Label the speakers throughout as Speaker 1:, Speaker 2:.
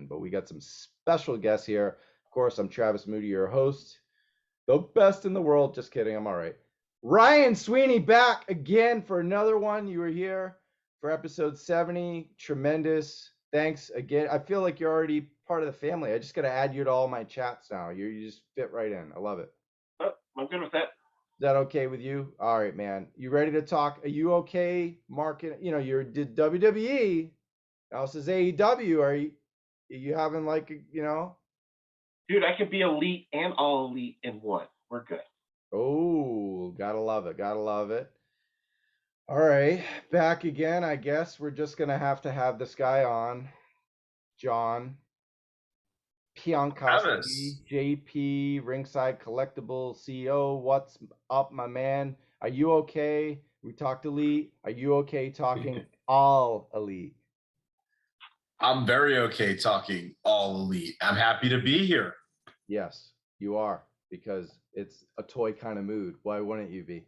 Speaker 1: But we got some special guests here. Of course, I'm Travis Moody, your host. The best in the world. Just kidding. I'm all right. Ryan Sweeney back again for another one. You were here for episode 70. Tremendous. Thanks again. I feel like you're already part of the family. I just got to add you to all my chats now. You just fit right in. I love it.
Speaker 2: Oh, I'm good with that.
Speaker 1: Is that okay with you? All right, man. You ready to talk? Are you okay, Mark? You know, you did WWE. Now this is AEW. Are you having like, you know?
Speaker 2: Dude, I could be elite and all elite in one. We're good.
Speaker 1: Oh, gotta love it. Gotta love it. All right, back again. I guess we're just gonna have to have this guy on, John Piontkowski, JP, Ringside Collectibles CEO. What's up, my man? Are you okay? We talked elite. Are you okay talking all elite?
Speaker 3: I'm very okay talking all elite. I'm happy to be here.
Speaker 1: Yes, you are, because it's a toy kind of mood. Why wouldn't you be?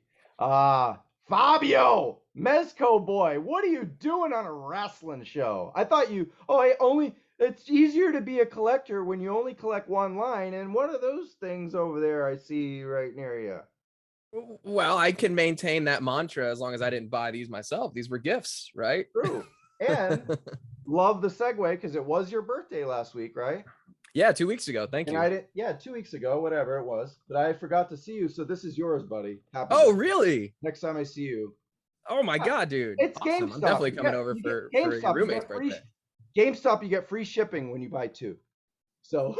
Speaker 1: Fabio, Mezco boy, what are you doing on a wrestling show? I thought it's easier to be a collector when you only collect one line. And what are those things over there I see right near you?
Speaker 4: Well, I can maintain that mantra as long as I didn't buy these myself. These were gifts, right?
Speaker 1: True. And love the segue because it was your birthday last week, right?
Speaker 4: Yeah, 2 weeks ago. Thank you.
Speaker 1: 2 weeks ago, whatever it was. But I forgot to see you, so this is yours, buddy. Happy
Speaker 4: birthday.
Speaker 1: Really? Next time I see you.
Speaker 4: Oh my God, dude!
Speaker 1: It's
Speaker 4: awesome.
Speaker 1: GameStop.
Speaker 4: I'm definitely coming over for your roommate's birthday.
Speaker 1: GameStop, you get free shipping when you buy two. So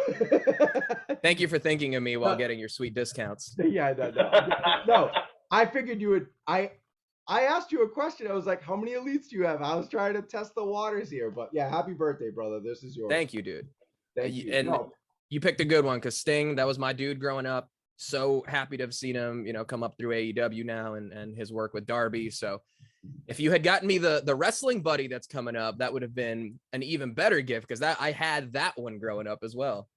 Speaker 4: thank you for thinking of me while getting your sweet discounts.
Speaker 1: Yeah, no. I figured you would. I asked you a question. I was like, how many elites do you have? I was trying to test the waters here. But yeah, happy birthday, brother. This is yours.
Speaker 4: Thank you, dude.
Speaker 1: Thank you.
Speaker 4: And you picked a good one because Sting, that was my dude growing up. So happy to have seen him, come up through AEW now and his work with Darby. So if you had gotten me the wrestling buddy that's coming up, that would have been an even better gift because I had that one growing up as well.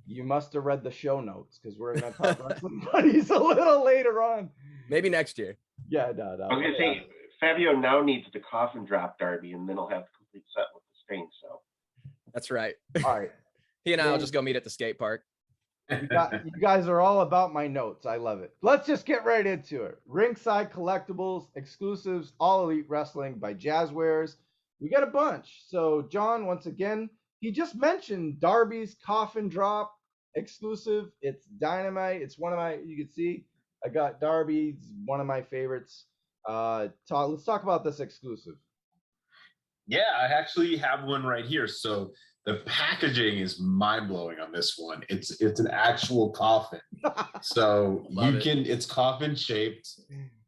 Speaker 1: You must have read the show notes because we're going to talk wrestling buddies a little later on.
Speaker 4: Maybe next year.
Speaker 1: Yeah, no.
Speaker 2: I was going to say, Fabio now needs the coffin drop Darby, and then he'll have the complete set with the Sting. So
Speaker 4: that's right.
Speaker 1: All right.
Speaker 4: He and I will just go meet at the skate park.
Speaker 1: You guys are all about my notes. I love it. Let's just get right into it. Ringside Collectibles, exclusives, All Elite Wrestling by Jazwares. We got a bunch. So, John, once again, he just mentioned Darby's coffin drop exclusive. It's dynamite. It's one of my, you can see, I got Darby. It's one of my favorites. Let's talk about this exclusive.
Speaker 3: Yeah, I actually have one right here. So the packaging is mind-blowing on this one. It's an actual coffin. So it's coffin shaped,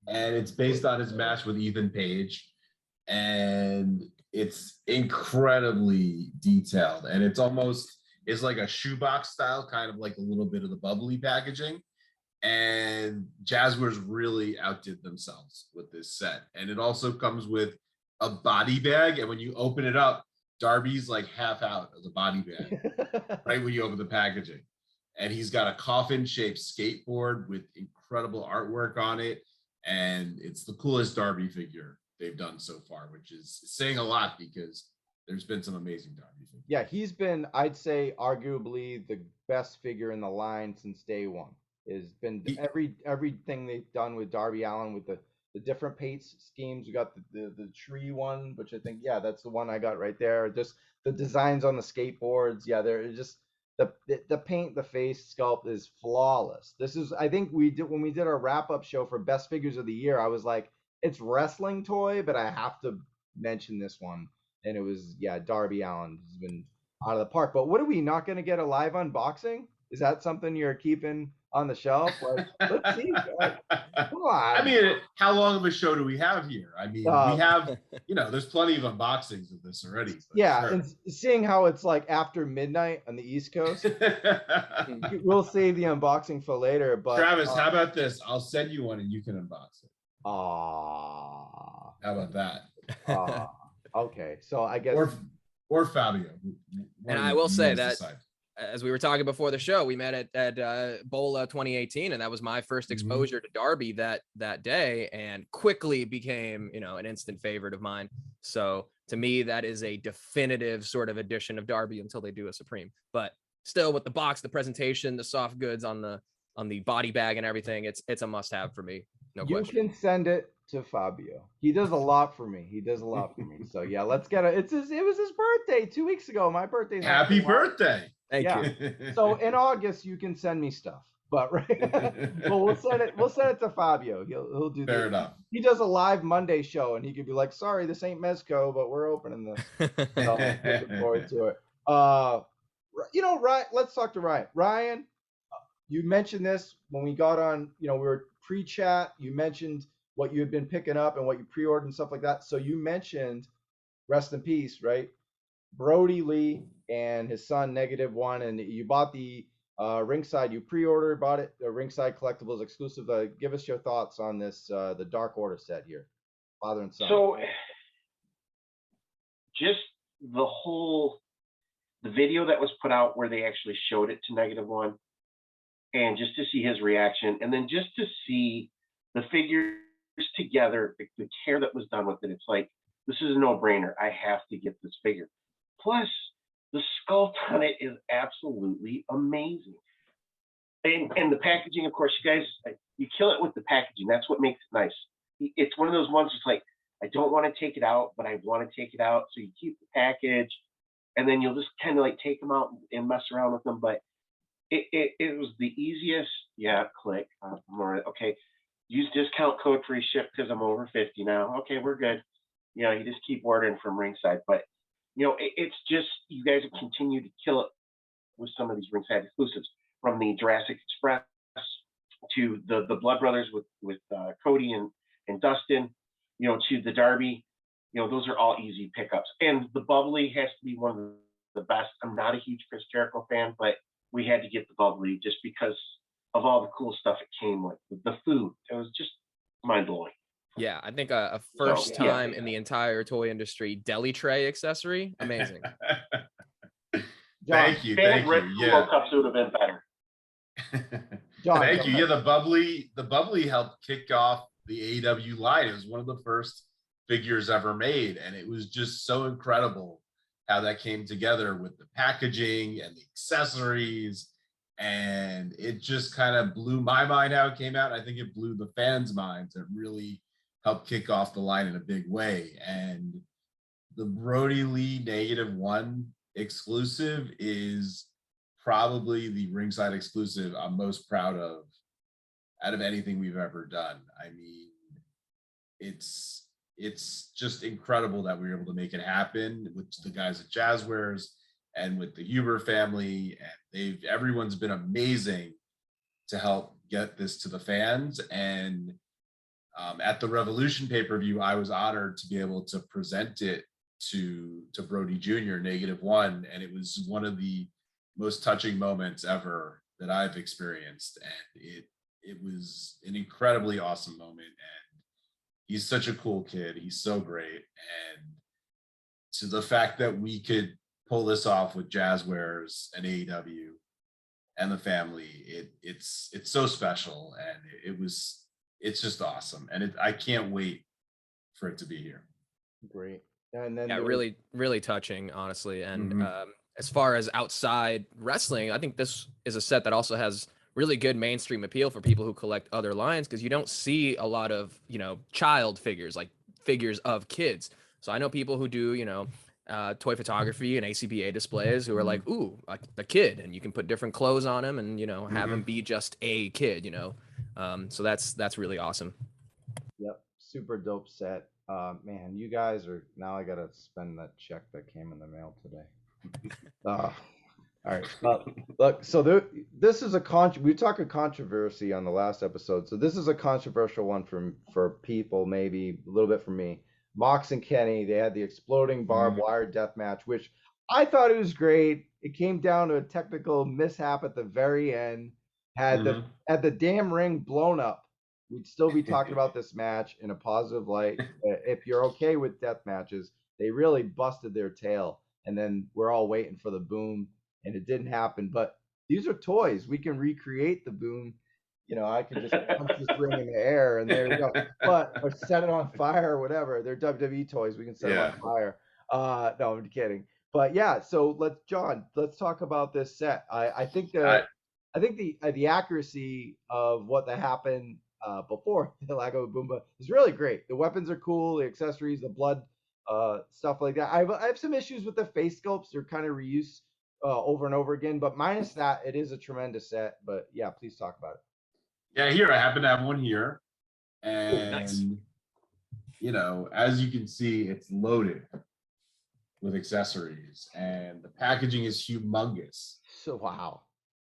Speaker 3: and it's based on his match with Ethan Page, and it's incredibly detailed, and it's like a shoebox style, kind of like a little bit of the bubbly packaging. And Jazwares really outdid themselves with this set. And it also comes with a body bag, and when you open it up, Darby's like half out of the body bag right when you open the packaging. And he's got a coffin-shaped skateboard with incredible artwork on it, and it's the coolest Darby figure they've done so far, which is saying a lot because there's been some amazing Darby figures.
Speaker 1: Yeah, he's been, I'd say, arguably the best figure in the line since day one. It's been everything they've done with Darby Allin with the different paint schemes. You got the tree one, which I think, yeah, that's the one I got right there. Just the designs on the skateboards. Yeah, they're just the paint, the face sculpt is flawless. This is, I think when we did our wrap-up show for best figures of the year, I was like, it's wrestling toy, but I have to mention this one. And it was, yeah, Darby Allin has been out of the park. But what are we not going to get a live unboxing? Is that something you're keeping on the shelf? Like, let's see. Come on.
Speaker 3: I mean, how long of a show do we have here? I mean, we have, there's plenty of unboxings of this already.
Speaker 1: Yeah,
Speaker 3: sure.
Speaker 1: And seeing how it's like after midnight on the East Coast, we'll save the unboxing for later. But
Speaker 3: Travis, how about this? I'll send you one and you can unbox it.
Speaker 1: How
Speaker 3: about that?
Speaker 1: Okay, so I guess
Speaker 3: or Fabio.
Speaker 4: And I will say that as we were talking before the show, we met at Bola 2018, and that was my first exposure to Darby that day, and quickly became, you know, an instant favorite of mine. So to me, that is a definitive sort of edition of Darby until they do a Supreme. But still, with the box, the presentation, the soft goods on the body bag and everything, it's a must-have for me. No question.
Speaker 1: You can send it to Fabio. He does a lot for me. So yeah, let's get it. It was his birthday 2 weeks ago. My birthday's
Speaker 3: Happy birthday.
Speaker 4: Thank
Speaker 1: yeah.
Speaker 4: you.
Speaker 1: So in August you can send me stuff. But well, we'll send it to Fabio. He'll do
Speaker 3: Fair enough.
Speaker 1: He does a live Monday show and he could be like, sorry, this ain't Mezco, but we're opening this. So I'm looking forward to it. You know, Ryan, let's talk to Ryan. Ryan, you mentioned this when we got on, you know, we were pre-chat. You mentioned what you had been picking up and what you pre-ordered and stuff like that. So you mentioned, rest in peace, right? Brody Lee and his son, -1, and you bought the Ringside. You pre-ordered, bought it, the Ringside Collectibles exclusive. Give us your thoughts on this, the Dark Order set here, father and son.
Speaker 2: So, just the video that was put out where they actually showed it to -1, and just to see his reaction, and then just to see the figures together, the care that was done with it, it's like, this is a no-brainer. I have to get this figure. Plus, the sculpt on it is absolutely amazing. And the packaging, of course, you guys, you kill it with the packaging. That's what makes it nice. It's one of those ones that's like, I don't want to take it out, but I want to take it out. So you keep the package, and then you'll just kind of like take them out and mess around with them. But it was the easiest. Yeah, click. Okay. Use discount code free ship because I'm over 50 now. Okay, we're good. You know, you just keep ordering from Ringside. But, you know, it's just, you guys have continued to kill it with some of these Ringside exclusives, from the Jurassic Express to the Blood Brothers with Cody and Dustin, you know, to the Darby. You know, those are all easy pickups. And the Bubbly has to be one of the best. I'm not a huge Chris Jericho fan, but we had to get the Bubbly just because of all the cool stuff it came with. The food, it was just mind-blowing.
Speaker 4: Yeah, I think a first time in the entire toy industry deli tray accessory, amazing.
Speaker 3: Thank you.
Speaker 2: Yeah, cups would have been better.
Speaker 3: Thank you. Yeah, the bubbly helped kick off the AEW line. It was one of the first figures ever made, and it was just so incredible how that came together with the packaging and the accessories. And it just kind of blew my mind how it came out. I think it blew the fans' minds. It really helped kick off the line in a big way. And the Brody Lee -1 exclusive is probably the Ringside exclusive I'm most proud of out of anything we've ever done. I mean, it's just incredible that we were able to make it happen with the guys at Jazwares and with the Huber family, and everyone's been amazing to help get this to the fans. And at the Revolution pay-per-view, I was honored to be able to present it to Brody Jr. -1, and it was one of the most touching moments ever that I've experienced, and it was an incredibly awesome moment. And he's such a cool kid. He's so great, and to the fact that we could pull this off with Jazwares and AEW and the family, it's so special, and it's just awesome, and I can't wait for it to be here.
Speaker 1: Great. And then
Speaker 4: really, really touching, honestly. And as far as outside wrestling, I think this is a set that also has really good mainstream appeal for people who collect other lines, because you don't see a lot of, you know, child figures, like figures of kids. So I know people who do, you know, toy photography and ACBA displays who are like, ooh, like the kid, and you can put different clothes on him and, you know, have him be just a kid, you know. So that's really awesome. Yep,
Speaker 1: super dope set. Man, you guys are, now I gotta spend that check that came in the mail today. All right, look, so this is we talked a controversy on the last episode, so this is a controversial one for people, maybe a little bit for me. Mox and Kenny, they had the exploding barbed wire death match, which I thought it was great. It came down to a technical mishap at the very end. Had the damn ring blown up, we'd still be talking about this match in a positive light. If you're okay with death matches, they really busted their tail, and then we're all waiting for the boom and it didn't happen. But these are toys. We can recreate the boom. I could just punch this ring in the air and there you go. But or set it on fire or whatever. They're WWE toys. We can set them on fire. No, I'm kidding. But yeah, so let's talk about this set. I think the accuracy of what happened before the Lago Boomba is really great. The weapons are cool, the accessories, the blood, stuff like that. I have some issues with the face sculpts. They're kind of reuse over and over again, but minus that, it is a tremendous set. But yeah, please talk about it.
Speaker 3: Yeah, here I happen to have one here, and
Speaker 4: nice.
Speaker 3: As you can see, it's loaded with accessories, and the packaging is humongous.
Speaker 1: So wow.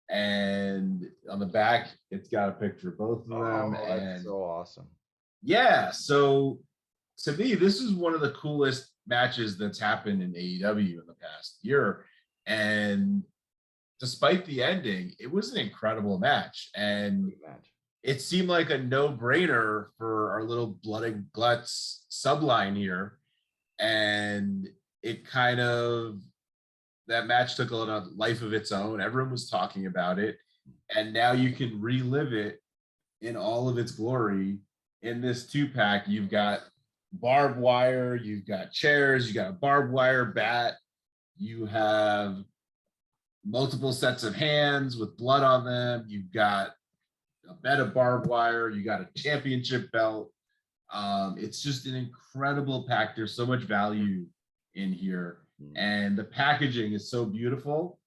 Speaker 3: And on the back, it's got a picture of both of them.
Speaker 1: Oh,
Speaker 3: and
Speaker 1: that's so awesome.
Speaker 3: Yeah, so to me, this is one of the coolest matches that's happened in AEW in the past year. And despite the ending, it was an incredible match. And it seemed like a no-brainer for our little Blood and Guts subline here. And it kind of, that match took a life of its own. Everyone was talking about it. And now you can relive it in all of its glory in this 2-pack. You've got barbed wire, you've got chairs, you got a barbed wire bat, you have multiple sets of hands with blood on them, you've got a bed of barbed wire, you got a championship belt. It's just an incredible pack. There's so much value in here, and the packaging is so beautiful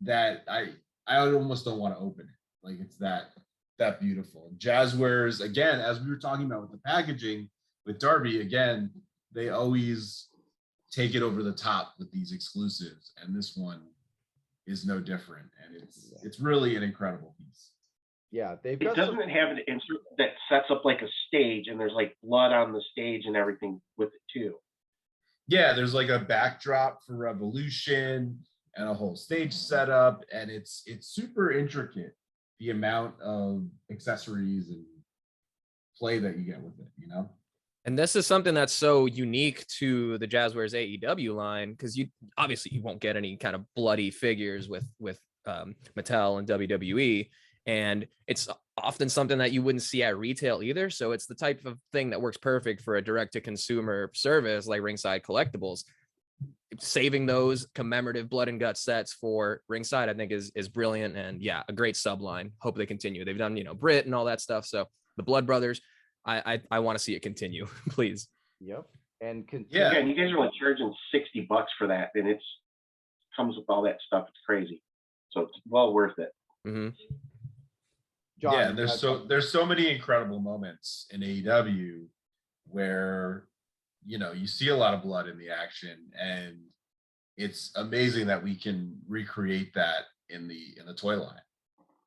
Speaker 3: that I almost don't want to open it. Like, it's that beautiful. Jazwares, again, as we were talking about with the packaging with Darby, again, they always take it over the top with these exclusives, and this one is no different. And it's really an incredible piece.
Speaker 1: Yeah,
Speaker 2: it doesn't have an insert that sets up like a stage, and there's like blood on the stage and everything with it too.
Speaker 3: Yeah, there's like a backdrop for Revolution and a whole stage setup, and it's super intricate, the amount of accessories and play that you get with it,
Speaker 4: And this is something that's so unique to the Jazwares AEW line, because you won't get any kind of bloody figures with Mattel and WWE, and it's often something that you wouldn't see at retail either. So it's the type of thing that works perfect for a direct-to-consumer service like Ringside Collectibles. Saving those commemorative blood and guts sets for Ringside, I think, is brilliant, and yeah, a great subline. Hope they continue. They've done Brit and all that stuff. So the Blood Brothers, I want to see it continue, please.
Speaker 1: Yep. And
Speaker 2: yeah, and you guys are only charging $60 for that, and it's comes with all that stuff. It's crazy, so it's well worth it.
Speaker 4: Mm-hmm.
Speaker 1: John,
Speaker 3: yeah, there's so many incredible moments in AEW where you see a lot of blood in the action, and it's amazing that we can recreate that in the toy line,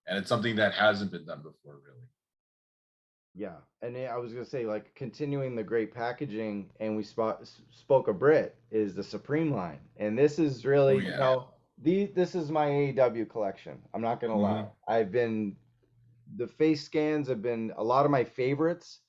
Speaker 3: and it's something that hasn't been done before, really.
Speaker 1: Yeah, and I was gonna say, like, continuing the great packaging, and we spoke of Brit, is the Supreme line, and this is really, this is my AEW collection. I'm not gonna lie. The face scans have been a lot of my favorites.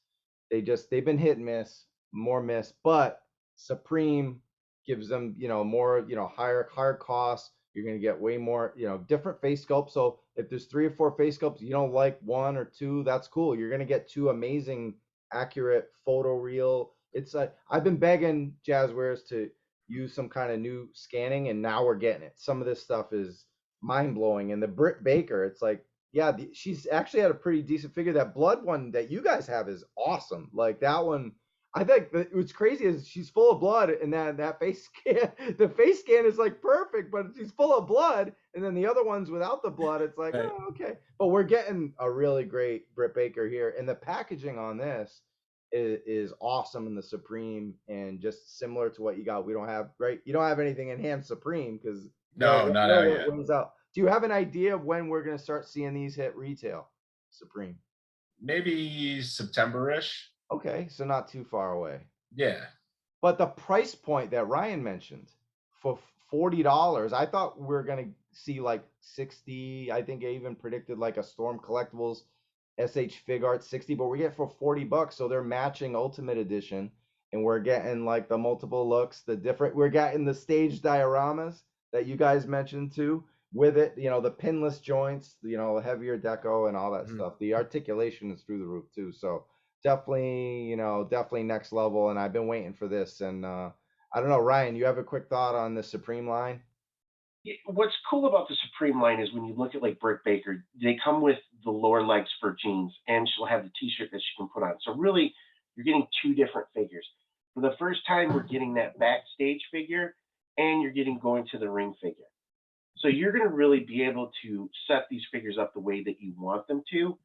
Speaker 1: They've been hit and miss, more miss, but Supreme gives them, more, higher costs. You're going to get way more, different face sculpts. So if there's 3 or 4 face sculpts, you don't like 1 or 2, that's cool. You're going to get 2 amazing, accurate photo real. It's like, I've been begging Jazwares to use some kind of new scanning, and now we're getting it. Some of this stuff is mind blowing. And the Britt Baker, it's like, yeah, she's actually had a pretty decent figure. That blood one that you guys have is awesome. Like, that one, I think what's crazy is she's full of blood, and that face scan, the face scan is like perfect, but she's full of blood. And then the other ones without the blood, it's like, oh, okay. But we're getting a really great Britt Baker here, and the packaging on this is awesome in the Supreme, and just similar to what you got. We don't have you don't have anything in hand Supreme, because
Speaker 3: not out yet.
Speaker 1: Do you have an idea of when we're going to start seeing these hit retail, Supreme?
Speaker 3: Maybe September-ish.
Speaker 1: Okay, so not too far away.
Speaker 3: Yeah.
Speaker 1: But the price point that Ryan mentioned, for $40, I thought we were going to see like 60. I think I even predicted like a Storm Collectibles SH Fig Art 60, but we're getting for $40. So they're matching Ultimate Edition, and we're getting like the multiple looks, we're getting the stage dioramas that you guys mentioned too. with it, the pinless joints, the heavier deco and all that
Speaker 4: Mhm.
Speaker 1: stuff. The articulation is through the roof too. So definitely, definitely next level. And I've been waiting for this. And I don't know, Ryan, you have a quick thought on the Supreme line?
Speaker 2: What's cool about the Supreme line is when you look at like Britt Baker, they come with the lower legs for jeans, and she'll have the T-shirt that she can put on. So really, you're getting two different figures. For the first time, we're getting that backstage figure, and you're getting going to the ring figure. So you're going to really be able to set these figures up the way that you want them to,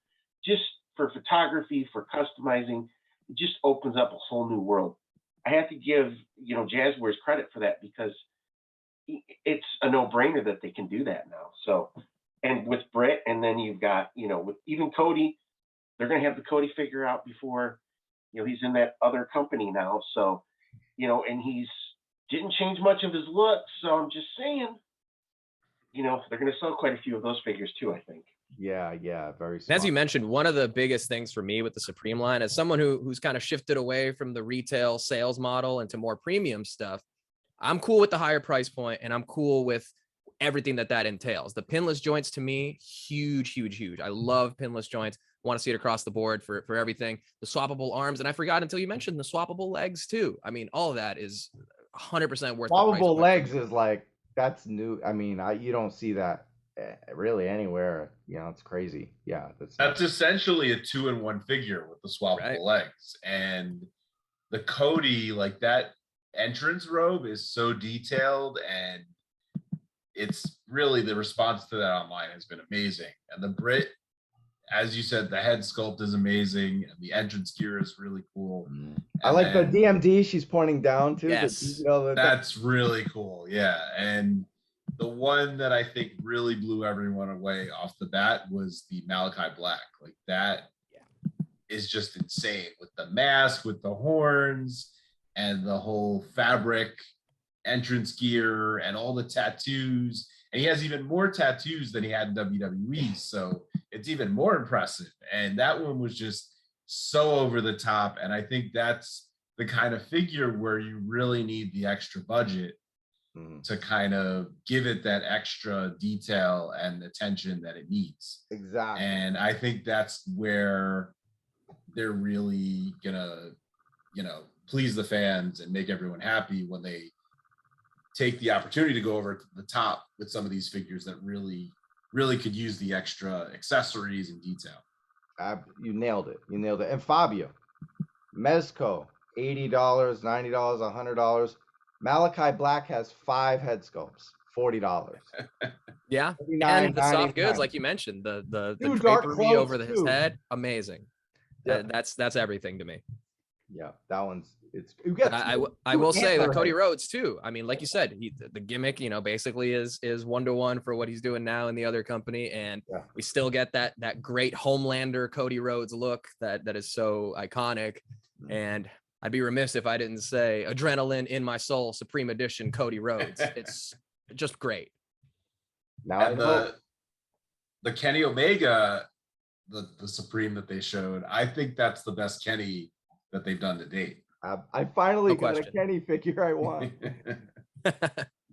Speaker 2: just for photography, for customizing. It just opens up a whole new world. I have to give Jazwares credit for that, because it's a no-brainer that they can do that now. So, and with Britt, and then you've got with even Cody, they're going to have the Cody figure out before he's in that other company now. So and he's didn't change much of his look. So I'm just saying, they're going to sell quite a few of those figures too, I think.
Speaker 1: Yeah, very
Speaker 4: And
Speaker 1: smart.
Speaker 4: as you mentioned, one of the biggest things for me with the Supreme line, as someone who's kind of shifted away from the retail sales model into more premium stuff, I'm cool with the higher price point, and I'm cool with everything that entails. The pinless joints, to me, huge, huge, huge. I love pinless joints. Want to see it across the board for everything. The swappable arms, and I forgot until you mentioned the swappable legs too. I mean, all of that is 100% worth the price
Speaker 1: Swappable
Speaker 4: point.
Speaker 1: legs is like, that's new. I mean, you don't see that really anywhere. It's crazy. Yeah,
Speaker 3: That's essentially a 2-in-1 figure with the swappable legs. And the Cody, like that entrance robe is so detailed, and it's really, the response to that online has been amazing. And the Brit, as you said, the head sculpt is amazing, and the entrance gear is really cool.
Speaker 1: I like the DMD she's pointing down to.
Speaker 4: Yes.
Speaker 3: That's really cool. Yeah. And the one that I think really blew everyone away off the bat was the Malachi Black. Like that is just insane, with the mask, with the horns, and the whole fabric entrance gear and all the tattoos. And he has even more tattoos than he had in WWE. So it's even more impressive. And that one was just so over the top. And I think that's the kind of figure where you really need the extra budget to kind of give it that extra detail and attention that it needs.
Speaker 1: Exactly.
Speaker 3: And I think that's where they're really gonna, please the fans and make everyone happy when they take the opportunity to go over to the top with some of these figures that really, really could use the extra accessories and detail.
Speaker 1: You nailed it. And Fabio, Mezco, $80, $90, $100. Malachi Black has 5 head sculpts, $40.
Speaker 4: Yeah, and the soft goods, like you mentioned, the drapery over his head, amazing. Yeah. That's everything to me.
Speaker 1: Yeah, that one's
Speaker 4: I will say the Cody Rhodes too. I mean, like you said, the gimmick, basically is 1-to-1 for what he's doing now in the other company, and we still get that great Homelander Cody Rhodes look that is so iconic. And I'd be remiss if I didn't say Adrenaline in My Soul Supreme Edition Cody Rhodes. It's just great.
Speaker 3: Now and the Kenny Omega, the Supreme that they showed, I think that's the best Kenny that they've done to date.
Speaker 1: I finally got a Kenny figure I want.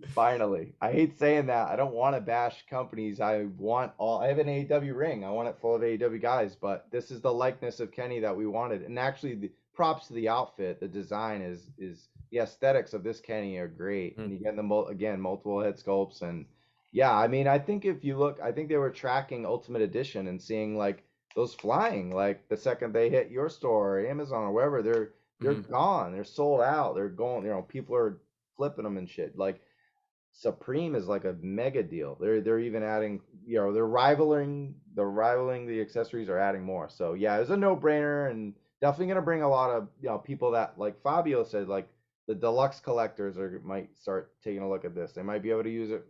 Speaker 1: Finally. I hate saying that. I don't want to bash companies. I have an AEW ring. I want it full of AEW guys, but this is the likeness of Kenny that we wanted. And actually, the props to the outfit, the design is the aesthetics of this Kenny are great. And you get them multiple head sculpts. And yeah, I mean, I think if you look, I think they were tracking Ultimate Edition and seeing like those flying, like the second they hit your store or Amazon or wherever, they're gone. They're sold out. They're going, people are flipping them and shit. Like Supreme is like a mega deal. They're even adding, they're rivaling the accessories, are adding more. So yeah, it's a no-brainer, and definitely gonna bring a lot of people that, like Fabio said, like the deluxe collectors might start taking a look at this. They might be able to use it,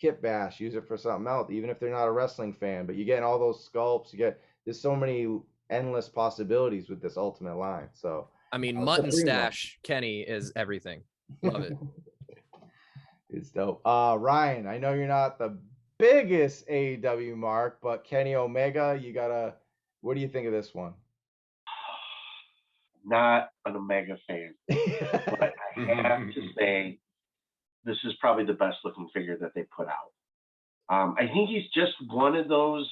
Speaker 1: kit bash, use it for something else, even if they're not a wrestling fan. But you get all those sculpts, there's so many endless possibilities with this Ultimate line. So
Speaker 4: I mean, Mutton Stash Kenny is everything. Love it.
Speaker 1: It's dope. Ryan, I know you're not the biggest AEW mark, but Kenny Omega, what do you think of this one?
Speaker 2: Not an Omega fan, but I have to say this is probably the best looking figure that they put out. I think he's just one of those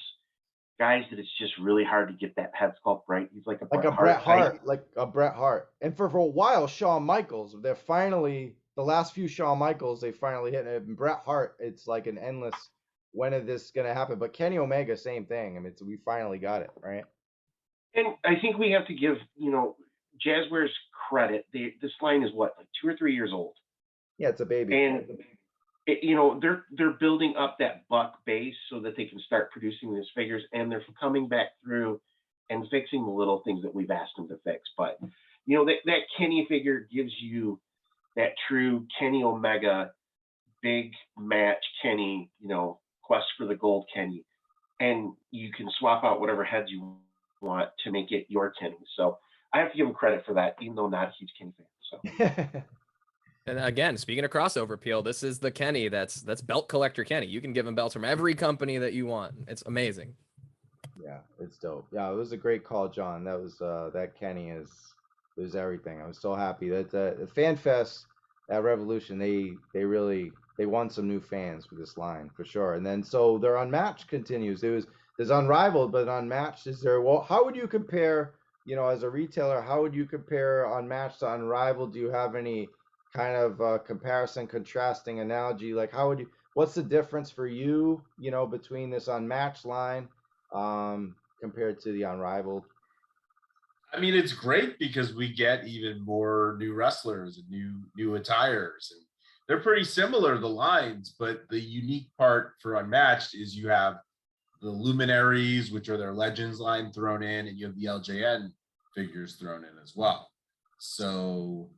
Speaker 2: guys that it's just really hard to get that head sculpt right. He's like a Bret Hart,
Speaker 1: like a Bret Hart. And for a while, Shawn Michaels, they're finally, the last few Shawn Michaels, they finally hit it. And Bret Hart, it's like an endless, when is this going to happen? But Kenny Omega, same thing. I mean, we finally got it, right?
Speaker 2: And I think we have to give, Jazwares credit. This line is what, like 2 or 3 years old?
Speaker 1: Yeah, it's a baby.
Speaker 2: And they're building up that buck base so that they can start producing these figures, and they're coming back through and fixing the little things that we've asked them to fix. But that Kenny figure gives you that true Kenny Omega big match Kenny, quest for the gold Kenny, and you can swap out whatever heads you want to make it your Kenny. So I have to give him credit for that, even though I'm not a huge Kenny fan. So.
Speaker 4: And again, speaking of crossover appeal, this is the Kenny that's belt collector Kenny. You can give him belts from every company that you want. It's amazing.
Speaker 1: Yeah, it's dope. Yeah, it was a great call, John. That was that Kenny is everything. I was so happy that the Fan Fest at Revolution, they won some new fans with this line for sure. And then so their Unmatched continues. There's Unrivaled, but Unmatched is there. Well, how would you compare, as a retailer, how would you compare Unmatched to Unrivaled? Do you have any kind of comparison, contrasting analogy? Like, what's the difference for you, between this Unmatched line compared to the Unrivaled?
Speaker 3: I mean, it's great because we get even more new wrestlers and new attires, and they're pretty similar, the lines, but the unique part for Unmatched is you have the Luminaries, which are their Legends line, thrown in, and you have the LJN figures thrown in as well. So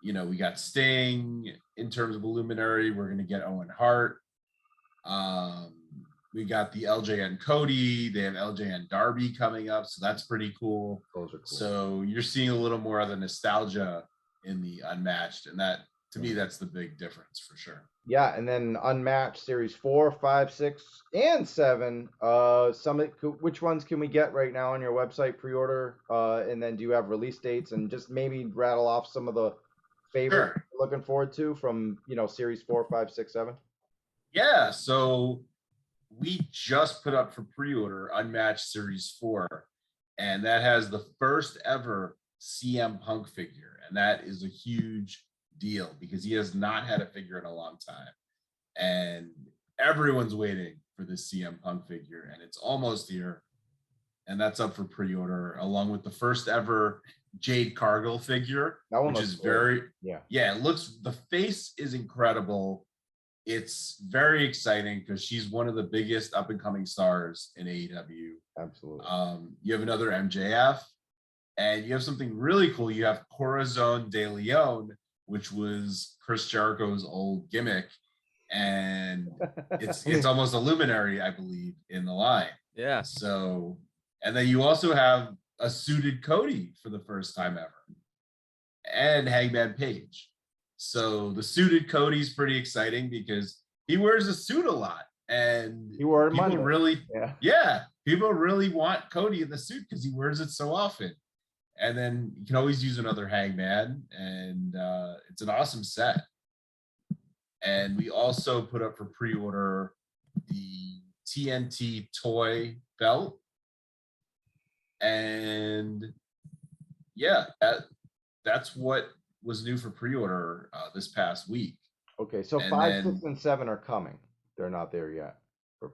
Speaker 3: we got Sting in terms of a Luminary. We're going to get Owen Hart. We got the LJN Cody. They have LJN Darby coming up, so that's pretty cool.
Speaker 1: Those are cool.
Speaker 3: So you're seeing a little more of the nostalgia in the Unmatched, and that, to me, that's the big difference for sure.
Speaker 1: Yeah, and then Unmatched Series 4, 5, 6, and 7. Which ones can we get right now on your website pre-order? And then do you have release dates? And just maybe rattle off some of the favorites you're looking forward to from Series 4, 5, 6, 7.
Speaker 3: Yeah, so we just put up for pre-order Unmatched Series 4, and that has the first ever CM Punk figure, and that is a huge deal because he has not had a figure in a long time, and everyone's waiting for this CM Punk figure, and it's almost here, and that's up for pre-order along with the first ever Jade Cargill figure, which is
Speaker 1: cool.
Speaker 3: It looks, the face is incredible. It's very exciting because she's one of the biggest up and coming stars in AEW.
Speaker 1: Absolutely.
Speaker 3: You have another MJF, and you have something really cool. You have Corazon de Leon, which was Chris Jericho's old gimmick, and it's almost a Luminary, I believe, in the line.
Speaker 4: Yeah.
Speaker 3: So, and then you also have a suited Cody for the first time ever, and Hangman Page. So the suited Cody's pretty exciting because he wears a suit a lot, and
Speaker 1: people
Speaker 3: really want Cody in the suit because he wears it so often. And then you can always use another Hangman, and it's an awesome set. And we also put up for pre-order the TNT toy belt, and yeah, that's what was new for pre-order this past week.
Speaker 1: Okay, so 5, 6, and 7 are coming. They're not there yet.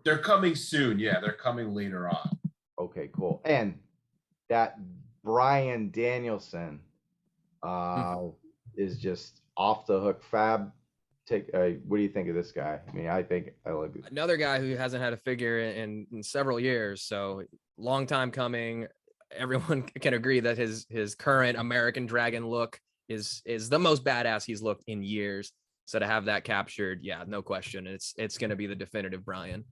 Speaker 3: They're coming soon. Yeah, they're coming later on.
Speaker 1: Okay, cool. And that Bryan Danielson is just off the hook. Fab, what do you think of this guy? I mean, I think I like this.
Speaker 4: Another guy who hasn't had a figure in several years, so long time coming. Everyone can agree that his current American Dragon look is the most badass he's looked in years. So to have that captured, yeah, no question, it's going to be the definitive Bryan.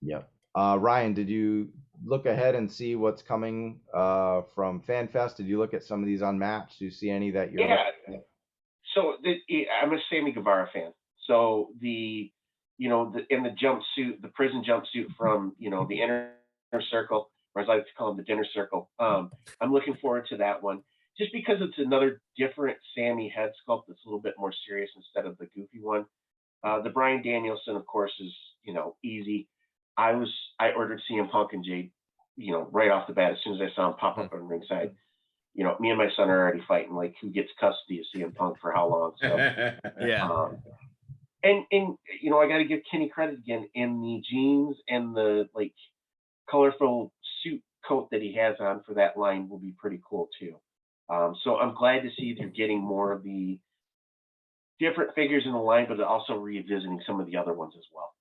Speaker 1: Yep. Ryan, did you look ahead and see what's coming from FanFest? Did you look at some of these Unmatched? Do you see any that you're?
Speaker 2: Yeah. So I'm a Sammy Guevara fan. So in the jumpsuit, the prison jumpsuit from the Inner Circle, or as I like to call him, the Dinner Circle. I'm looking forward to that one, just because it's another different Sammy head sculpt that's a little bit more serious instead of the goofy one. The Bryan Danielson, of course, is easy. I ordered CM Punk and Jade, right off the bat as soon as I saw him pop up on ringside. Me and my son are already fighting like who gets custody of CM Punk for how long. So
Speaker 4: Yeah.
Speaker 2: And I got to give Kenny credit again in the jeans and the like colorful suit coat that he has on for that line will be pretty cool too. So I'm glad to see they're getting more of the different figures in the line, but also revisiting some of the other ones as well.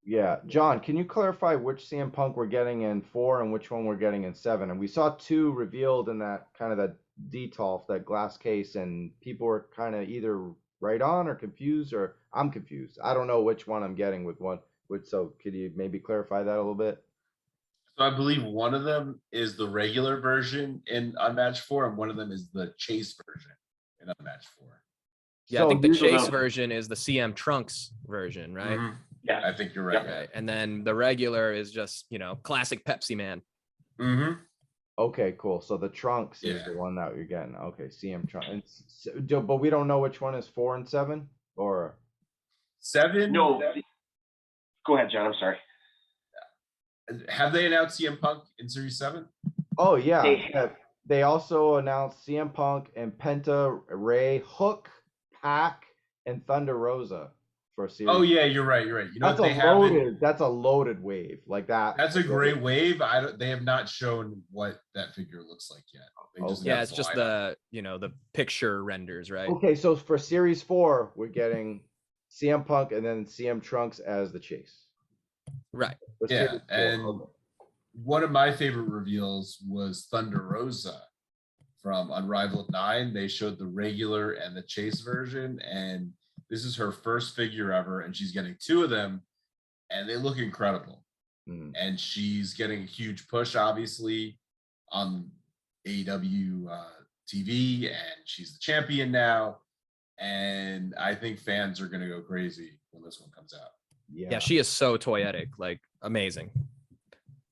Speaker 1: Yeah, John, can you clarify which CM Punk we're getting in 4 and which one we're getting in 7? And we saw 2 revealed in that kind of that Detolf, that glass case, and people were kind of either right on or confused, or I'm confused. I don't know which one I'm getting with one. So could you maybe clarify that a little bit?
Speaker 3: So I believe one of them is the regular version in Unmatched 4, and one of them is the Chase version in Unmatched 4.
Speaker 4: Yeah, I think the Chase version is the CM Trunks version, right?
Speaker 3: Mm-hmm. Yeah, I think you're right.
Speaker 4: Right. And then the regular is just, classic Pepsi Man.
Speaker 3: Mm-hmm.
Speaker 1: Okay, cool. So the Trunks is the one that you're getting. Okay, CM Trunks. But we don't know which one is 4 and 7 or
Speaker 3: 7.
Speaker 2: No. Go ahead, John. I'm sorry.
Speaker 3: Have they announced CM Punk in Series 7?
Speaker 1: Oh yeah. They also announced CM Punk and Penta, Ray, Hook, Pac, and Thunder Rosa for Series.
Speaker 3: Oh yeah, you're right.
Speaker 1: That's a loaded wave like that.
Speaker 3: That's a great wave. They have not shown what that figure looks like yet.
Speaker 4: It's just the picture renders, right?
Speaker 1: Okay, so for Series 4, we're getting CM Punk and then CM Trunks as the Chase.
Speaker 4: Right.
Speaker 3: Yeah, and one of my favorite reveals was Thunder Rosa from Unrivaled 9. They showed the regular and the Chase version, and this is her first figure ever, and she's getting 2 of them, and they look incredible. Mm. And she's getting a huge push, obviously, on AEW TV, and she's the champion now. And I think fans are going to go crazy when this one comes out.
Speaker 4: Yeah, she is so toyetic, like amazing.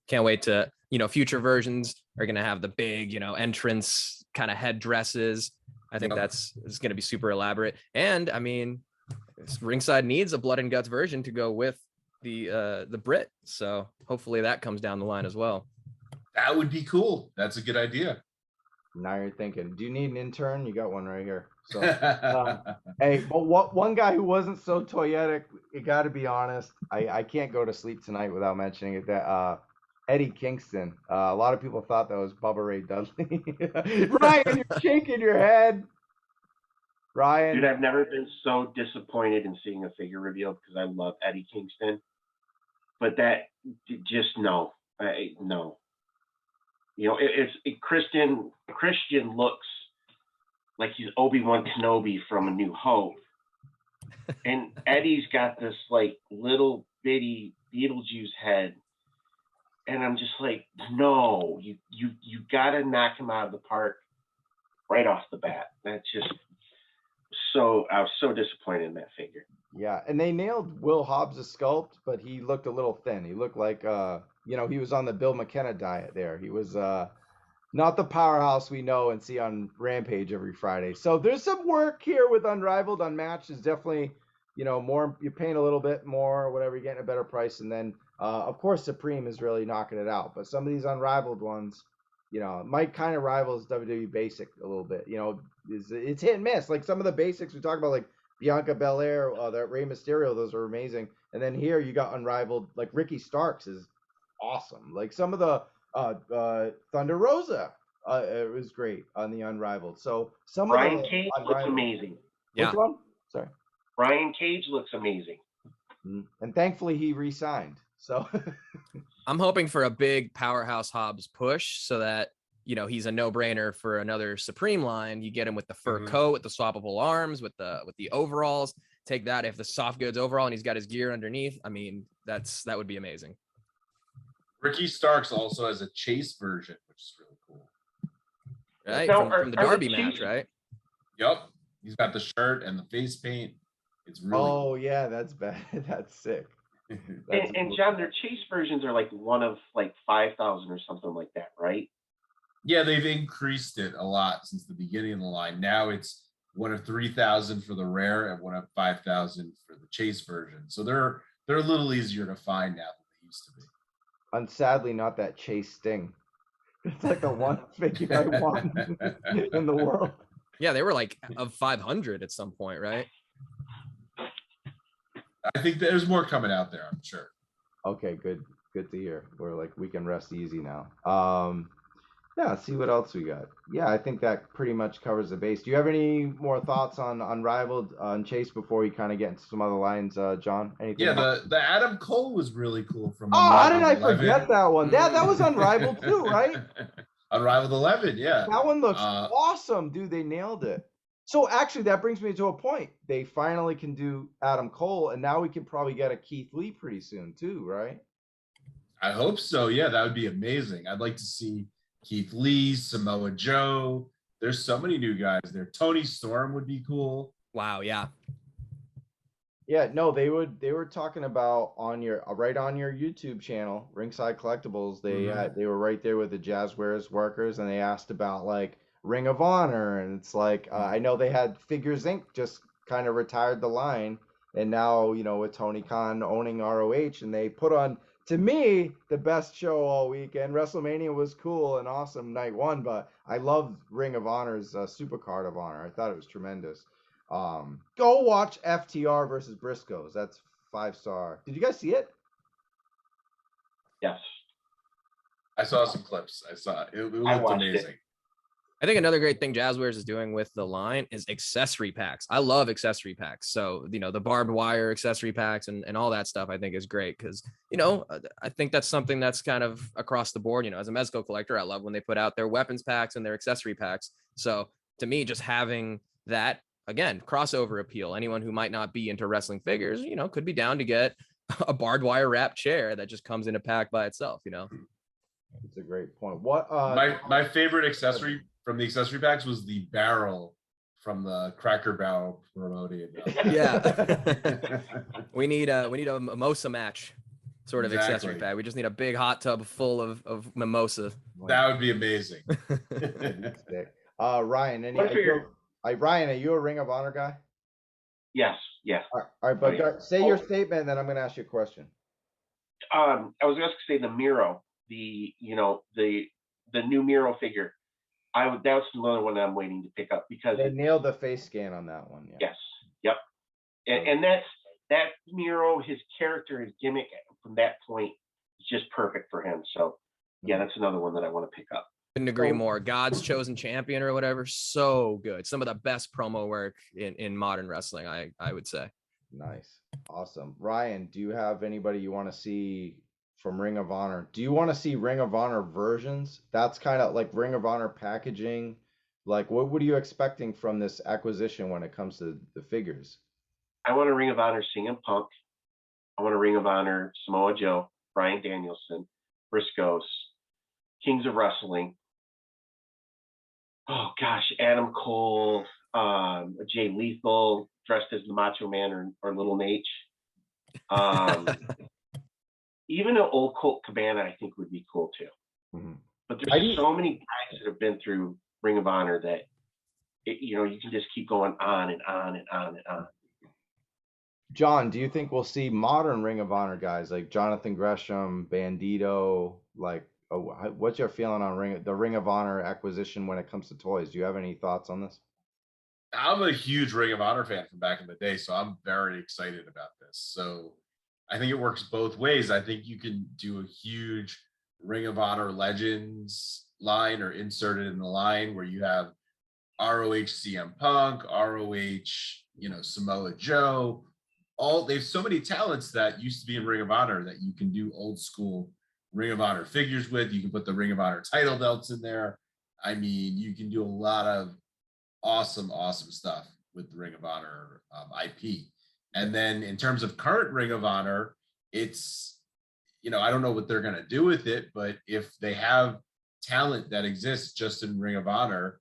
Speaker 4: Can't wait to, future versions are going to have the big, entrance kind of headdresses. I think it's going to be super elaborate. And I mean, Ringside needs a blood and guts version to go with the Brit. So hopefully that comes down the line as well.
Speaker 3: That would be cool. That's a good idea.
Speaker 1: Now you're thinking, do you need an intern? You got one right here. So, hey, but one guy who wasn't so toyetic, you got to be honest, I can't go to sleep tonight without mentioning it, that Eddie Kingston. A lot of people thought that was Bubba Ray Dudley. Ryan, you're shaking your head. Ryan.
Speaker 2: Dude, I've never been so disappointed in seeing a figure revealed because I love Eddie Kingston. But that, just no. No. Christian looks like he's Obi-Wan Kenobi from A New Hope. And Eddie's got this like little bitty Beetlejuice head. And I'm just like, no, you gotta knock him out of the park right off the bat. That's just I was so disappointed in that figure.
Speaker 1: Yeah, and they nailed Will Hobbs' sculpt, but he looked a little thin. He looked like he was on the Bill McKenna diet there. He was not the powerhouse we know and see on Rampage every Friday. So there's some work here with Unrivaled. Unmatched is definitely, more, you're paying a little bit more or whatever, you're getting a better price. And then, of course, Supreme is really knocking it out. But some of these Unrivaled ones, might kind of rivals WWE Basic a little bit. It's hit and miss. Like some of the basics we talk about, like Bianca Belair, that Rey Mysterio, those are amazing. And then here you got Unrivaled, like Ricky Starks is awesome. Like some of the Thunder Rosa it was great on the Unrivaled. So some
Speaker 2: Brian
Speaker 1: of the
Speaker 2: Cage looks amazing.
Speaker 1: Which one? Sorry.
Speaker 2: Brian Cage looks amazing.
Speaker 1: And thankfully he re-signed. So
Speaker 4: I'm hoping for a big Powerhouse Hobbs push so that he's a no-brainer for another Supreme line. You get him with the fur coat, with the swappable arms, with the overalls. Take that if the soft goods overall and he's got his gear underneath. I mean, that would be amazing.
Speaker 3: Ricky Starks also has a Chase version, which is really cool.
Speaker 4: Right, from the Darby match, right?
Speaker 3: Yep. He's got the shirt and the face paint. It's really
Speaker 1: cool. Yeah, that's bad. That's sick.
Speaker 2: And John, their Chase versions are like one of like 5,000 or something like that, right?
Speaker 3: Yeah, they've increased it a lot since the beginning of the line. Now it's one of 3,000 for the rare and one of 5,000 for the Chase version. So they're they're a little easier to find now than they used to be.
Speaker 1: And sadly, not that Chase Sting. It's like the one figure I want in the world.
Speaker 4: Yeah, they were like of 500 at some point, right?
Speaker 3: I think there's more coming out there, I'm sure.
Speaker 1: Okay, good to hear. We're like, we can rest easy now. Yeah, let's see what else we got. Yeah, I think that pretty much covers the base. Do you have any more thoughts on Unrivaled and Chase before we kind of get into some other lines, John? Anything?
Speaker 3: Yeah, the Adam Cole was really cool from
Speaker 1: how did I
Speaker 3: Unrivaled
Speaker 1: forget
Speaker 3: 11.
Speaker 1: that one? That was Unrivaled too, right?
Speaker 3: Unrivaled 11, yeah.
Speaker 1: That one looks awesome, dude. They nailed it. So actually, that brings me to a point. They finally can do Adam Cole, and now we can probably get a Keith Lee pretty soon too, right?
Speaker 3: I hope so. Yeah, that would be amazing. I'd like to see Keith Lee, Samoa Joe. There's so many new guys there. Tony Storm would be cool.
Speaker 4: Wow, yeah.
Speaker 1: Yeah, no, they were talking about on your YouTube channel, Ringside Collectibles. They were right there with the Jazwares workers, and they asked about like Ring of Honor, and it's like I know they had Figures Inc. just kind of retired the line, and now with Tony Khan owning ROH, and they put on, to me, the best show all weekend. WrestleMania was cool and awesome night one, but I loved Ring of Honor's Super Card of Honor. I thought it was tremendous. Go watch FTR versus Briscoes. That's 5-star. Did you guys see it?
Speaker 2: Yes.
Speaker 3: I saw some clips. I saw it. It
Speaker 2: I
Speaker 3: looked
Speaker 2: watched
Speaker 3: amazing.
Speaker 2: it.
Speaker 4: I think another great thing Jazwares is doing with the line is accessory packs. I love accessory packs. So, the barbed wire accessory packs and all that stuff I think is great because, I think that's something that's kind of across the board. As a Mezco collector, I love when they put out their weapons packs and their accessory packs. So to me, just having that, again, crossover appeal. Anyone who might not be into wrestling figures, could be down to get a barbed wire wrap chair that just comes in a pack by itself,
Speaker 1: It's a great point. What
Speaker 3: my favorite accessory from the accessory packs was the barrel from the Cracker Barrel promoted.
Speaker 4: Yeah. we need a mimosa match sort of accessory
Speaker 3: Exactly.
Speaker 4: pack. We just need a big hot tub full of mimosa.
Speaker 3: That would be amazing.
Speaker 1: Ryan, Ryan, are you a Ring of Honor guy?
Speaker 2: Yes.
Speaker 1: All right, but say your statement, and then I'm going to ask you a question.
Speaker 2: I was going to say the Miro, the new Miro figure. That's another one I'm waiting to pick up because
Speaker 1: they nailed the face scan on that one. Yeah.
Speaker 2: Yes. Yep. And that Miro, his character, his gimmick from that point is just perfect for him. So yeah, that's another one that I want to pick up.
Speaker 4: Couldn't agree more. God's Chosen Champion or whatever, so good. Some of the best promo work in modern wrestling, I would say.
Speaker 1: Nice. Awesome. Ryan, do you have anybody you want to see from Ring of Honor? Do you want to see Ring of Honor versions? That's kind of like Ring of Honor packaging. Like, what are you expecting from this acquisition when it comes to the figures?
Speaker 2: I want a Ring of Honor CM Punk. I want a Ring of Honor Samoa Joe, Bryan Danielson, Briscoes, Kings of Wrestling. Oh gosh, Adam Cole, Jay Lethal dressed as the Macho Man or Little Nate. Even an old Colt Cabana, I think, would be cool too. Mm-hmm. But there's so many guys that have been through Ring of Honor that you can just keep going on and on and on and on.
Speaker 1: John, do you think we'll see modern Ring of Honor guys like Jonathan Gresham, Bandito? Like, what's your feeling on the Ring of Honor acquisition when it comes to toys? Do you have any thoughts on this?
Speaker 3: I'm a huge Ring of Honor fan from back in the day, so I'm very excited about this. So I think it works both ways. I think you can do a huge Ring of Honor Legends line or insert it in the line where you have ROH CM Punk, ROH, Samoa Joe. There's so many talents that used to be in Ring of Honor that you can do old school Ring of Honor figures with. You can put the Ring of Honor title belts in there. I mean, you can do a lot of awesome stuff with the Ring of Honor IP. And then in terms of current Ring of Honor, it's, I don't know what they're going to do with it, but if they have talent that exists just in Ring of Honor,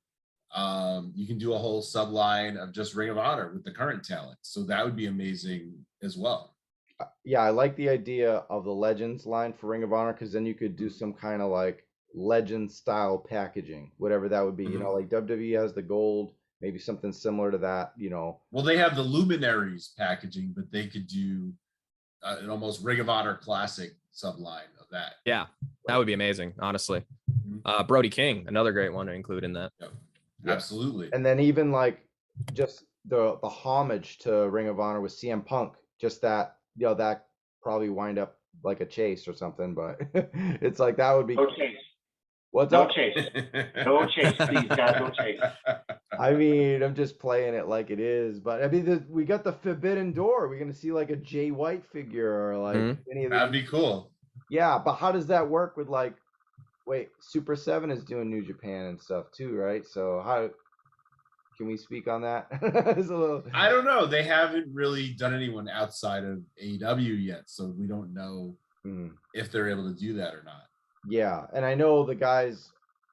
Speaker 3: you can do a whole subline of just Ring of Honor with the current talent. So that would be amazing as well.
Speaker 1: Yeah, I like the idea of the Legends line for Ring of Honor because then you could do some kind of like Legend style packaging, whatever that would be.
Speaker 3: Mm-hmm.
Speaker 1: Like WWE has the gold, maybe something similar to that.
Speaker 3: Well, they have the Luminaries packaging, but they could do an almost Ring of Honor classic subline of that.
Speaker 4: Yeah, that would be amazing, honestly.
Speaker 3: Mhm.
Speaker 4: Brody King, another great one to include in that.
Speaker 3: Yep.
Speaker 1: Yeah.
Speaker 3: Absolutely.
Speaker 1: And then even like just the homage to Ring of Honor with CM Punk, just that, that probably wind up like a chase or something, but it's like that would be
Speaker 2: No chase.
Speaker 1: What's
Speaker 2: No
Speaker 1: up?
Speaker 2: chase. No chase, please, guys. No chase.
Speaker 1: I mean, I'm just playing it like it is, but I mean, we got the Forbidden Door. We're gonna see like a Jay White figure or like any of
Speaker 3: That'd be cool.
Speaker 1: Yeah, but how does that work with like? Wait, Super 7 is doing New Japan and stuff too, right? So how can we speak on that? It's a little...
Speaker 3: I don't know. They haven't really done anyone outside of AEW yet, so we don't know if they're able to do that or not.
Speaker 1: Yeah, and I know the guys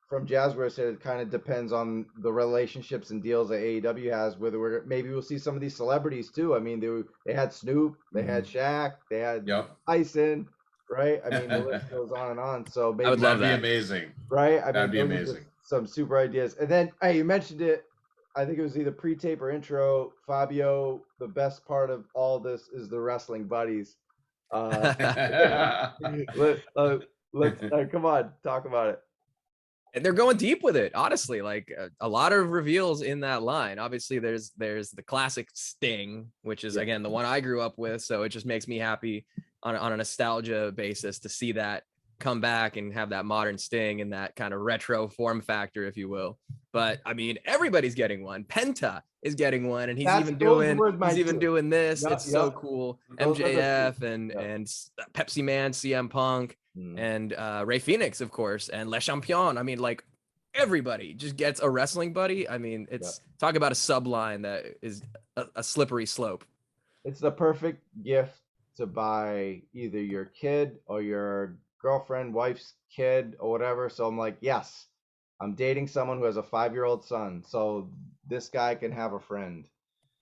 Speaker 1: from Jazwares said it kind of depends on the relationships and deals that AEW has. Whether maybe we'll see some of these celebrities too. I mean, they had Snoop, they had Shaq, they had Tyson, right? I mean, the list goes on and on. So maybe
Speaker 4: I would love
Speaker 3: that'd be amazing,
Speaker 1: right? I
Speaker 3: that'd
Speaker 1: mean,
Speaker 3: be amazing.
Speaker 1: Some super ideas. And then, hey, you mentioned it. I think it was either pre-tape or intro. Fabio, the best part of all this is the wrestling buddies. Let's come on, talk about it.
Speaker 4: And they're going deep with it, honestly. Like a lot of reveals in that line. Obviously, there's the classic Sting, which is again the one I grew up with, so it just makes me happy on a nostalgia basis to see that come back and have that modern Sting and that kind of retro form factor, if you will. But I mean, everybody's getting one. Penta is getting one, and he's even doing this. It's so cool. MJF and Pepsi Man, CM Punk, and Ray Phoenix, of course, and Le Champion. I mean, like everybody just gets a wrestling buddy. I mean, it's talk about a subline that is a slippery slope.
Speaker 1: It's the perfect gift to buy either your kid or your girlfriend, wife's kid, or whatever. So I'm like, yes, I'm dating someone who has a 5-year-old son, so this guy can have a friend.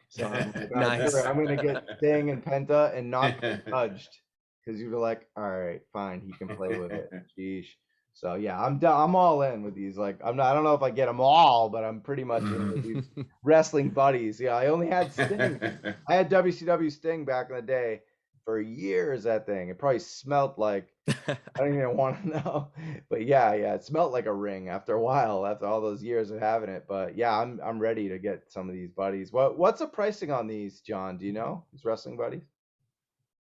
Speaker 1: So I'm like,
Speaker 4: nice.
Speaker 1: I'm gonna get Sting and Penta and not get judged, because you were like, all right, fine, he can play with it. Sheesh. So yeah, I'm all in with these. Like I don't know if I get them all, but I'm pretty much in with these wrestling buddies. Yeah, I only had Sting. I had WCW Sting back in the day for years. That thing, it probably smelled like I don't even want to know, but yeah, it smelled like a ring after a while, after all those years of having it. But yeah, I'm ready to get some of these buddies. What's the pricing on these, John? Do you know these wrestling buddies?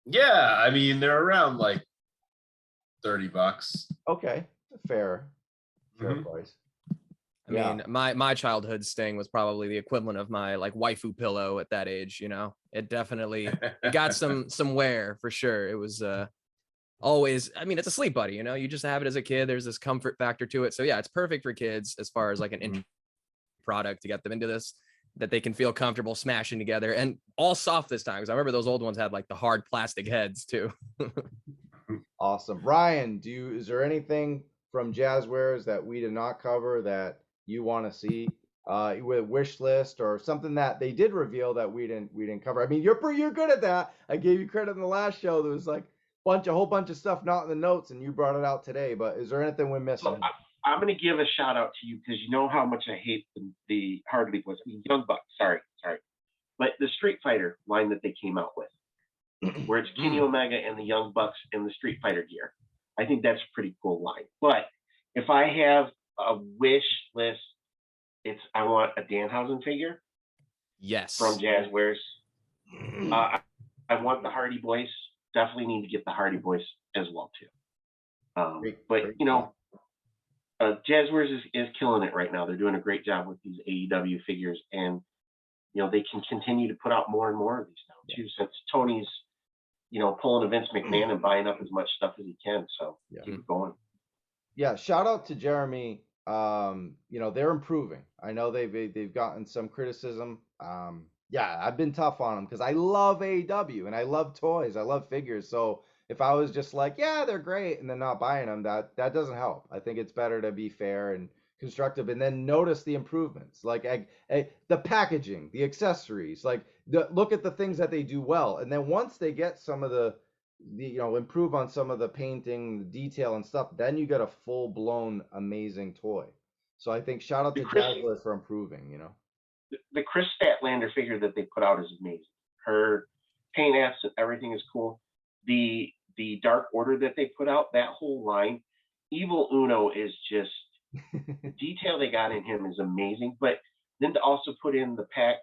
Speaker 3: Yeah, I mean they're around like $30.
Speaker 1: Okay, fair price.
Speaker 4: I mean, my childhood Sting was probably the equivalent of my like waifu pillow at that age. You know, it definitely got some wear for sure. It was always, I mean, it's a sleep buddy. You know, you just have it as a kid. There's this comfort factor to it. So yeah, it's perfect for kids as far as like an product to get them into this, that they can feel comfortable smashing together, and all soft this time, because I remember those old ones had like the hard plastic heads too.
Speaker 1: Awesome. Ryan, is there anything from Jazwares that we did not cover that you want to see with wish list, or something that they did reveal that we didn't cover? I mean, you're good at that. I gave you credit in the last show. There was like a whole bunch of stuff not in the notes, and you brought it out today. But is there anything we're missing?
Speaker 2: So I'm going to give a shout out to you, because you know how much I hate the Hardy Boys. I mean, Young Bucks. Sorry, but the Street Fighter line that they came out with, where it's Kenny Omega and the Young Bucks in the Street Fighter gear. I think that's a pretty cool line. But if I have a wish list, I want a Danhausen figure.
Speaker 4: Yes.
Speaker 2: From Jazwares. I want the Hardy Boys. Definitely need to get the Hardy Boys as well too. But you know, Jazwares is killing it right now. They're doing a great job with these AEW figures, and you know they can continue to put out more and more of these now too. Since Tony's, you know, pulling a Vince McMahon and buying up as much stuff as he can, so keep it going.
Speaker 1: Yeah, shout out to Jeremy. You know, they're improving. I know they've gotten some criticism. Yeah, I've been tough on them because I love AEW and I love toys. I love figures. So if I was just like, yeah, they're great, and then not buying them, that doesn't help. I think it's better to be fair and constructive, and then notice the improvements, like the packaging, the accessories, like look at the things that they do well, and then once they get some of the you know, improve on some of the painting, the detail and stuff, then you get a full blown amazing toy. So I think shout out to Jazwares for improving. You know,
Speaker 2: the Chris Statlander figure that they put out is amazing. Her paint apps and everything is cool. the Dark Order that they put out, that whole line, Evil Uno is just, the detail they got in him is amazing. But then to also put in the pack,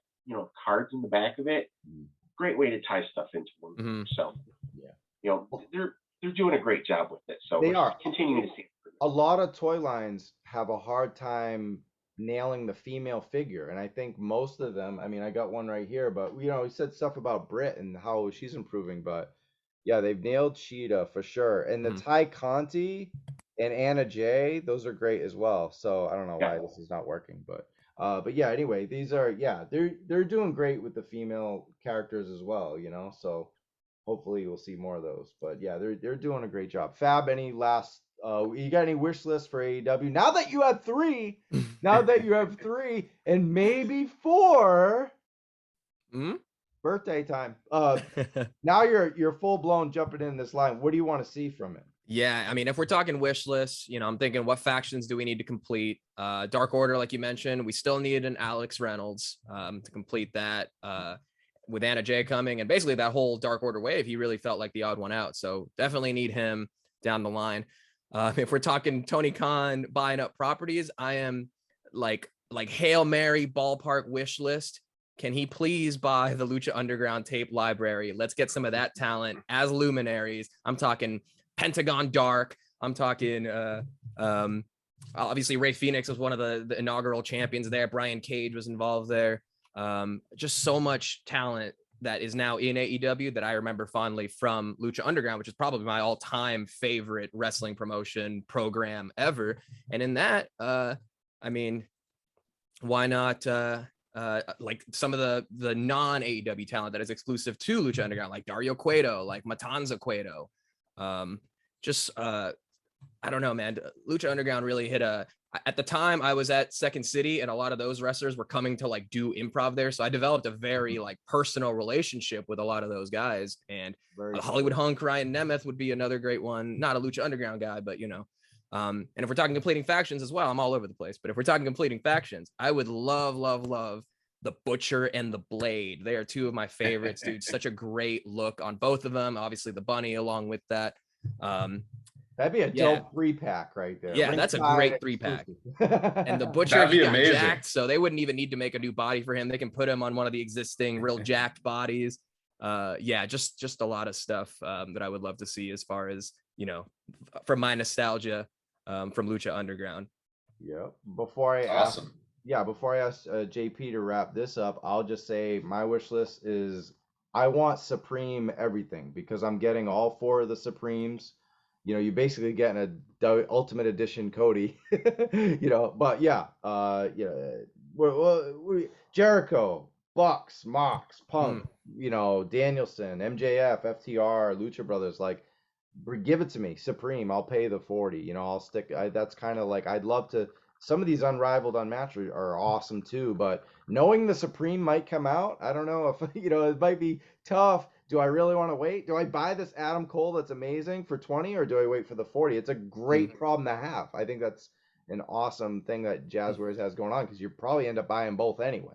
Speaker 2: cards in the back of it, great way to tie stuff into one.
Speaker 4: Mm-hmm.
Speaker 2: So, they're doing a great job with it. So
Speaker 1: they
Speaker 2: we're
Speaker 1: are
Speaker 2: continuing to see it.
Speaker 1: A lot of toy lines have a hard time nailing the female figure, and I think most of them, I mean, I got one right here, but we said stuff about Britt and how she's improving, but yeah, they've nailed Cheetah for sure. And the Ty Conti and Anna J, those are great as well. So I don't know why this is not working, but yeah, anyway, these are, they're doing great with the female characters as well, so hopefully we'll see more of those. But yeah, they're doing a great job. Fab, any last you got any wish lists for AEW? Now that you have three, and maybe four, birthday time. Now you're full blown jumping in this line. What do you want to see from it?
Speaker 4: Yeah, I mean, if we're talking wish lists, I'm thinking, what factions do we need to complete? Dark Order, like you mentioned, we still need an Alex Reynolds to complete that. With Anna J coming, and basically that whole Dark Order wave, he really felt like the odd one out. So definitely need him down the line. If we're talking Tony Khan buying up properties, I am like Hail Mary ballpark wish list. Can he please buy the Lucha Underground tape library? Let's get some of that talent as luminaries. I'm talking Pentagon Dark. I'm talking obviously Ray Phoenix was one of the inaugural champions there. Brian Cage was involved there. Just so much talent that is now in AEW that I remember fondly from Lucha Underground, which is probably my all-time favorite wrestling promotion program ever. And in that, I mean, why not like some of the non-AEW talent that is exclusive to Lucha Underground, like Dario Cueto, like Matanza Cueto. I don't know, man. Lucha Underground really hit at the time I was at Second City, and a lot of those wrestlers were coming to like do improv there. So I developed a very like personal relationship with a lot of those guys. And Hollywood Hunk Ryan Nemeth would be another great one. Not a Lucha Underground guy, but and if we're talking completing factions as well, I'm all over the place. But if we're talking completing factions, I would love the Butcher and the Blade. They are two of my favorites, dude. Such a great look on both of them. Obviously the bunny along with that.
Speaker 1: That'd be a dope 3-pack right there.
Speaker 4: Yeah, that's a great 3-pack. And the Butcher,
Speaker 3: That'd be
Speaker 4: got
Speaker 3: amazing.
Speaker 4: jacked, so they wouldn't even need to make a new body for him. They can put him on one of the existing real jacked bodies. Just a lot of stuff that I would love to see as far as, from my nostalgia from Lucha Underground.
Speaker 1: Yeah. Before I ask JP to wrap this up, I'll just say my wish list is I want Supreme everything, because I'm getting all 4 of the Supremes. You're basically getting a Ultimate Edition Cody, but Jericho, Bucks, Mox, Punk, Danielson, MJF, FTR, Lucha Brothers, give it to me, Supreme. I'll pay the 40. I'll stick. That's kind of like, I'd love to. Some of these Unrivaled, Unmatched are awesome too, but knowing the Supreme might come out, I don't know if it might be tough. Do I really want to wait? Do I buy this Adam Cole that's amazing for 20, or do I wait for the 40? It's a great problem to have. I think that's an awesome thing that Jazwares has going on, because you probably end up buying both anyway.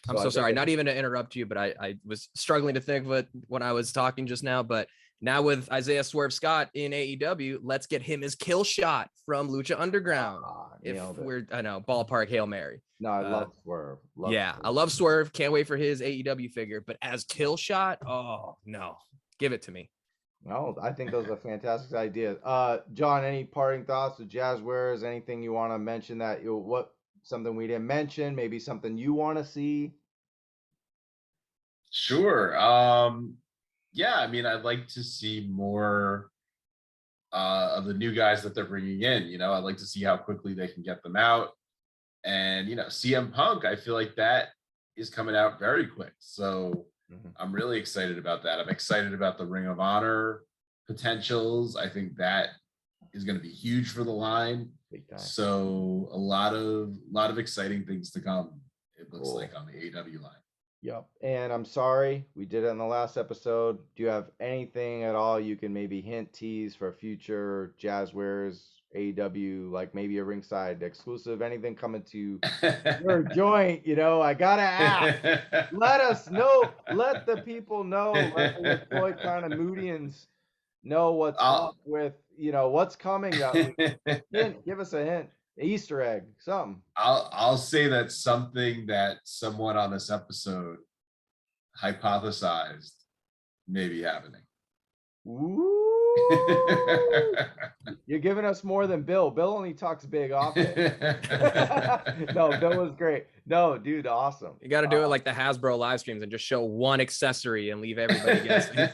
Speaker 4: I'm so sorry, not even to interrupt you, but I was struggling to think of it when I was talking just now. But now with Isaiah Swerve Scott in AEW, let's get him as Kill Shot from Lucha Underground. I know, ballpark Hail Mary.
Speaker 1: No, I love Swerve.
Speaker 4: I love Swerve. Can't wait for his AEW figure. But as Kill Shot, oh no, give it to me.
Speaker 1: No, I think those are fantastic ideas. John, any parting thoughts with Jazwares? Anything you want to mention that something we didn't mention? Maybe something you want to see?
Speaker 3: Sure. I mean, I'd like to see more of the new guys that they're bringing in. I'd like to see how quickly they can get them out. And, CM Punk, I feel like that is coming out very quick. So I'm really excited about that. I'm excited about the Ring of Honor potentials. I think that is going to be huge for the line. So a lot of exciting things to come, it looks like, on the AEW line.
Speaker 1: Yep. And I'm sorry, we did it in the last episode. Do you have anything at all you can maybe tease for future Jazwares, AEW, like maybe a Ringside exclusive, anything coming to your joint? I gotta ask. Let us know. Let the people know. Let the Floyd kind of Moodians know what's
Speaker 3: I'll-
Speaker 1: up with, what's coming that week. Hint, give us a hint. Easter egg, something.
Speaker 3: I'll say that something that someone on this episode hypothesized may be happening.
Speaker 1: Ooh. You're giving us more than Bill. Bill only talks big off it. No, Bill was great. No, dude, awesome.
Speaker 4: You got to do it like the Hasbro live streams and just show one accessory and leave everybody guessing.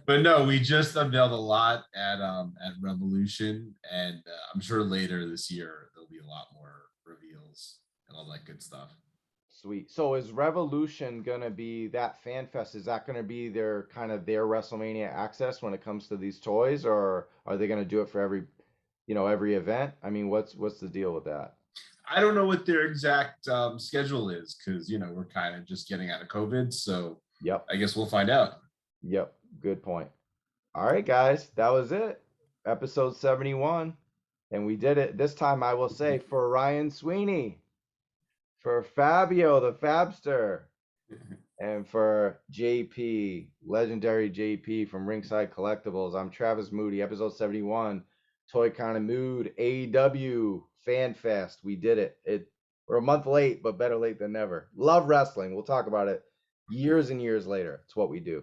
Speaker 3: But no, we just unveiled a lot at Revolution, and I'm sure later this year there'll be a lot more reveals and all that good stuff.
Speaker 1: Sweet. So is Revolution gonna be that fan fest? Is that gonna be their WrestleMania access when it comes to these toys, or are they gonna do it for every event? I mean, what's the deal with that?
Speaker 3: I don't know what their exact schedule is, because we're kind of just getting out of COVID, so
Speaker 1: Yep.
Speaker 3: I guess we'll find out.
Speaker 1: Yep. Good point. All right, guys, that was it. Episode 71, and we did it this time. I will say, for Ryan Sweeney, for Fabio the Fabster, and for JP, legendary JP from Ringside Collectibles, I'm Travis Moody. Episode 71, Toy Kind of Mood, AEW Fan Fest. We did it. We're a month late, but better late than never. Love wrestling. We'll talk about it years and years later. It's what we do.